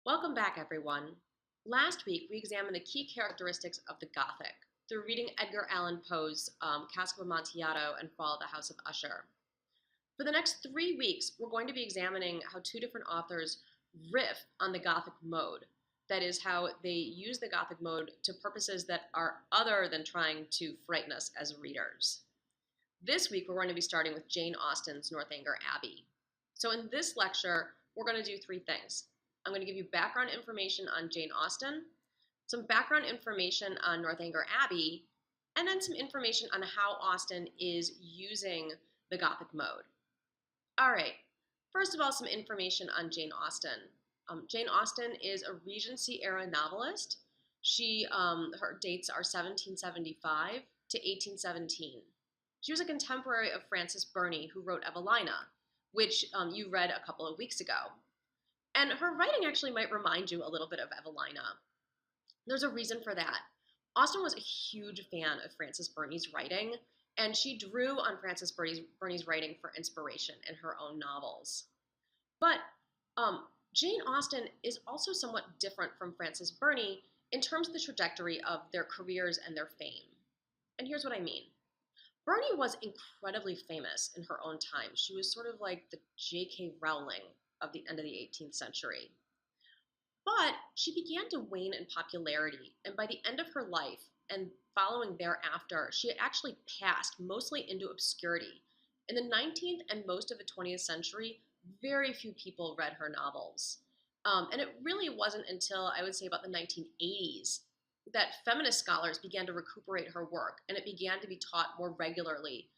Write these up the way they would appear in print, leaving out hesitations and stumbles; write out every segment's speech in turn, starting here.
Welcome back, everyone. Last week, we examined the key characteristics of the Gothic through reading Edgar Allan Poe's Cask of Amontillado and Fall of the House of Usher. For the next 3 weeks, we're going to be examining how two different authors riff on the Gothic mode. That is, how they use the Gothic mode to purposes that are other than trying to frighten us as readers. This week, we're going to be starting with Jane Austen's Northanger Abbey. So in this lecture, we're going to do three things. I'm going to give you background information on Jane Austen, some background information on Northanger Abbey, and then some information on how Austen is using the Gothic mode. All right, first of all, some information on Jane Austen. Jane Austen is a Regency-era novelist. Her dates are 1775 to 1817. She was a contemporary of Frances Burney, who wrote Evelina, which you read a couple of weeks ago. And her writing actually might remind you a little bit of Evelina. There's a reason for that. Austen was a huge fan of Frances Burney's writing, and she drew on Frances Burney's writing for inspiration in her own novels. But Jane Austen is also somewhat different from Frances Burney in terms of the trajectory of their careers and their fame. And here's what I mean. Burney was incredibly famous in her own time. She was sort of like the J.K. Rowling of the end of the 18th century. But she began to wane in popularity, and by the end of her life and following thereafter, she had actually passed mostly into obscurity. In the 19th and most of the 20th century, very few people read her novels. And it really wasn't until, I would say, about the 1980s that feminist scholars began to recuperate her work, and it began to be taught more regularly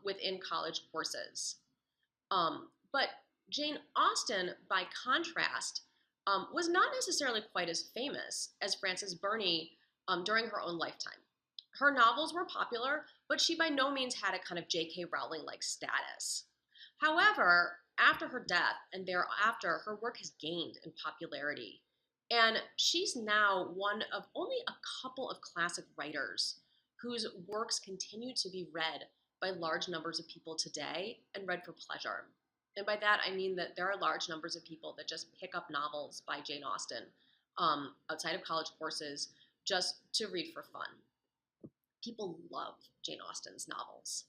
within college courses. But Jane Austen, by contrast, was not necessarily quite as famous as Frances Burney during her own lifetime. Her novels were popular, but she by no means had a kind of J.K. Rowling-like status. However, after her death and thereafter, her work has gained in popularity. And she's now one of only a couple of classic writers whose works continue to be read by large numbers of people today and read for pleasure. And by that, I mean that there are large numbers of people that just pick up novels by Jane Austen outside of college courses just to read for fun. People love Jane Austen's novels.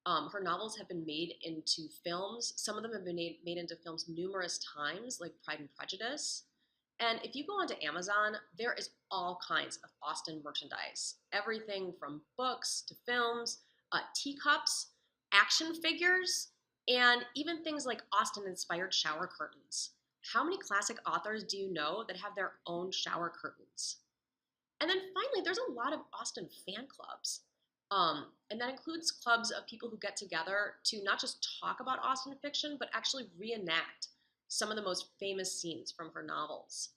Her novels have been made into films. Some of them have been made into films numerous times, like Pride and Prejudice. And if you go onto Amazon, there is all kinds of Austen merchandise. Everything from books to films, teacups, action figures, and even things like Austen-inspired shower curtains. How many classic authors do you know that have their own shower curtains? And then finally, there's a lot of Austen fan clubs. And that includes clubs of people who get together to not just talk about Austen fiction, but actually reenact some of the most famous scenes from her novels.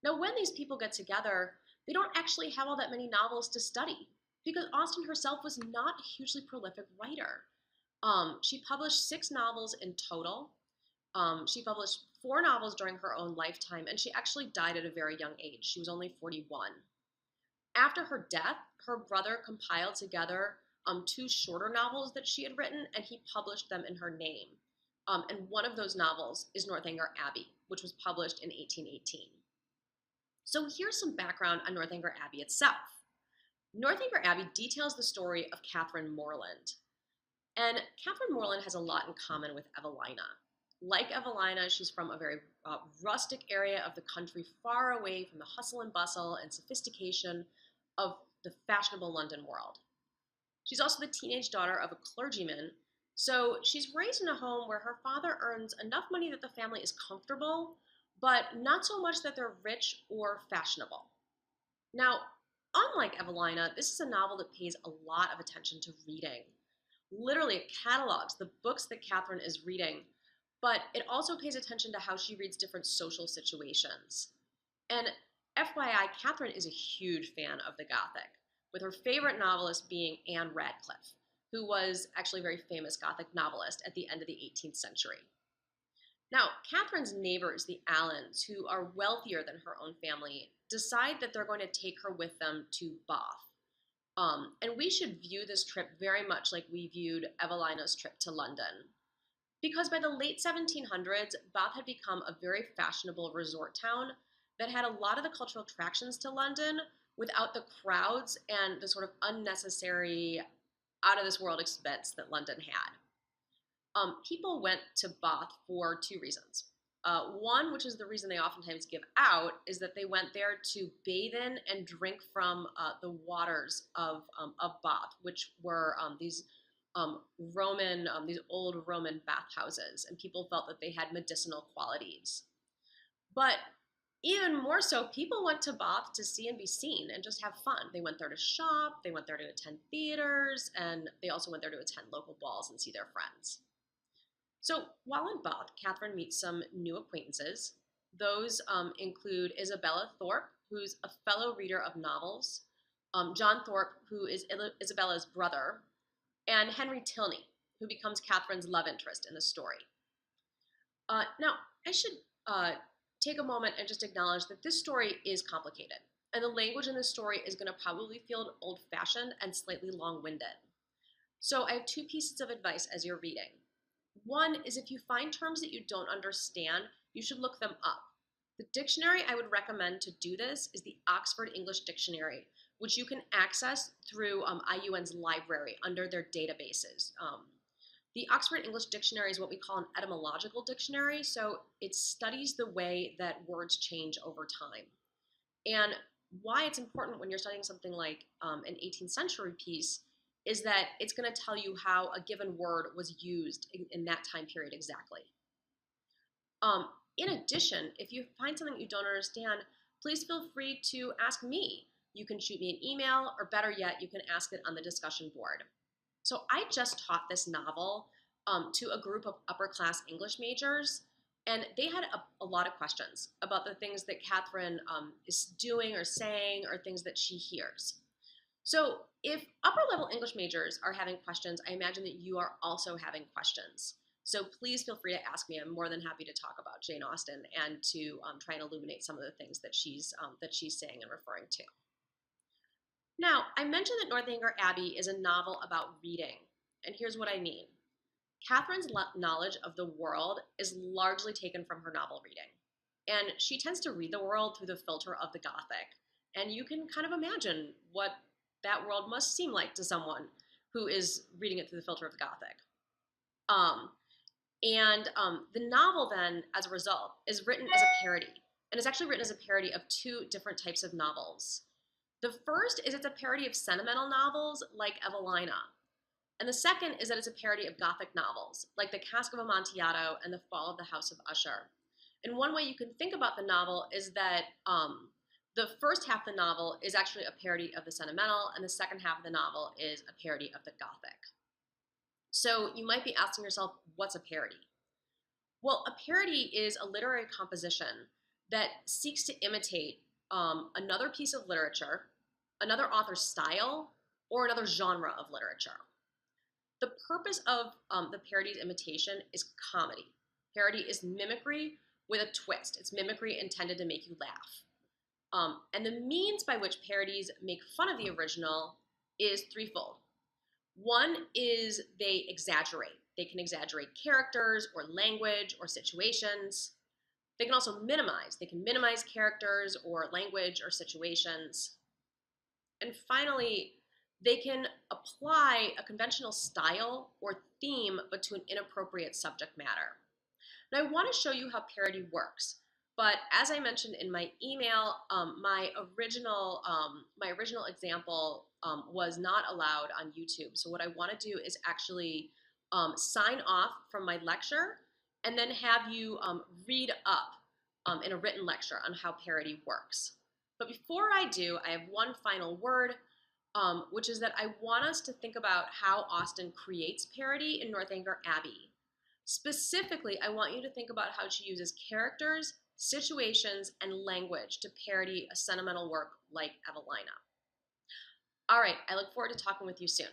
Now, when these people get together, they don't actually have all that many novels to study, because Austen herself was not a hugely prolific writer. She published 6 novels in total. She published 4 novels during her own lifetime, and she actually died at a very young age. She was only 41. After her death, her brother compiled together 2 shorter novels that she had written, and he published them in her name. And one of those novels is Northanger Abbey, which was published in 1818. So here's some background on Northanger Abbey itself. Northanger Abbey details the story of Catherine Morland. And Catherine Morland has a lot in common with Evelina. Like Evelina, she's from a very rustic area of the country, far away from the hustle and bustle and sophistication of the fashionable London world. She's also the teenage daughter of a clergyman, so she's raised in a home where her father earns enough money that the family is comfortable, but not so much that they're rich or fashionable. Now, unlike Evelina, this is a novel that pays a lot of attention to reading. Literally, it catalogs the books that Catherine is reading, but it also pays attention to how she reads different social situations. And FYI, Catherine is a huge fan of the Gothic, with her favorite novelist being Anne Radcliffe, who was actually a very famous Gothic novelist at the end of the 18th century. Now, Catherine's neighbors, the Allens, who are wealthier than her own family, decide that they're going to take her with them to Bath. And we should view this trip very much like we viewed Evelina's trip to London. Because by the late 1700s, Bath had become a very fashionable resort town that had a lot of the cultural attractions to London without the crowds and the sort of unnecessary, out of this world expense that London had. People went to Bath for two reasons. One, which is the reason they oftentimes give out, is that they went there to bathe in and drink from the waters of Bath, which were these old Roman bathhouses, and people felt that they had medicinal qualities. But even more so, people went to Bath to see and be seen and just have fun. They went there to shop, they went there to attend theaters, and they also went there to attend local balls and see their friends. So while in Bath, Catherine meets some new acquaintances. Those include Isabella Thorpe, who's a fellow reader of novels, John Thorpe, who is Isabella's brother, and Henry Tilney, who becomes Catherine's love interest in the story. Now, I should take a moment and just acknowledge that this story is complicated, and the language in this story is going to probably feel old-fashioned and slightly long-winded. So I have two pieces of advice as you're reading. One is if you find terms that you don't understand, you should look them up. The dictionary I would recommend to do this is the Oxford English Dictionary, which you can access through IUN's library under their databases. The Oxford English Dictionary is what we call an etymological dictionary, so it studies the way that words change over time. And why it's important when you're studying something like an 18th century piece is that it's going to tell you how a given word was used in that time period exactly. In addition, if you find something you don't understand, please feel free to ask me. You can shoot me an email, or better yet, you can ask it on the discussion board. So I just taught this novel to a group of upper-class English majors, and they had a lot of questions about the things that Catherine is doing or saying or things that she hears. So if upper-level English majors are having questions, I imagine that you are also having questions. So please feel free to ask me. I'm more than happy to talk about Jane Austen and to try and illuminate some of the things that she's saying and referring to. Now, I mentioned that Northanger Abbey is a novel about reading, and here's what I mean. Catherine's knowledge of the world is largely taken from her novel reading, and she tends to read the world through the filter of the Gothic, and you can kind of imagine what that world must seem like to someone who is reading it through the filter of the Gothic. The novel then, as a result, is written as a parody, and it's actually written as a parody of two different types of novels. The first is it's a parody of sentimental novels like Evelina, and the second is that it's a parody of Gothic novels like The Cask of Amontillado and The Fall of the House of Usher. And one way you can think about the novel is that the first half of the novel is actually a parody of the sentimental, and the second half of the novel is a parody of the Gothic. So you might be asking yourself, what's a parody? Well, a parody is a literary composition that seeks to imitate another piece of literature, another author's style, or another genre of literature. The purpose of the parody's imitation is comedy. Parody is mimicry with a twist. It's mimicry intended to make you laugh. And the means by which parodies make fun of the original is threefold. One is they exaggerate. They can exaggerate characters or language or situations. They can also minimize. They can minimize characters or language or situations. And finally, they can apply a conventional style or theme but to an inappropriate subject matter. Now, I want to show you how parody works. But as I mentioned in my email, my original example was not allowed on YouTube. So what I want to do is actually sign off from my lecture and then have you read up in a written lecture on how parody works. But before I do, I have one final word, which is that I want us to think about how Austen creates parody in Northanger Abbey. Specifically, I want you to think about how she uses characters, situations, and language to parody a sentimental work like Evelina. All right, I look forward to talking with you soon.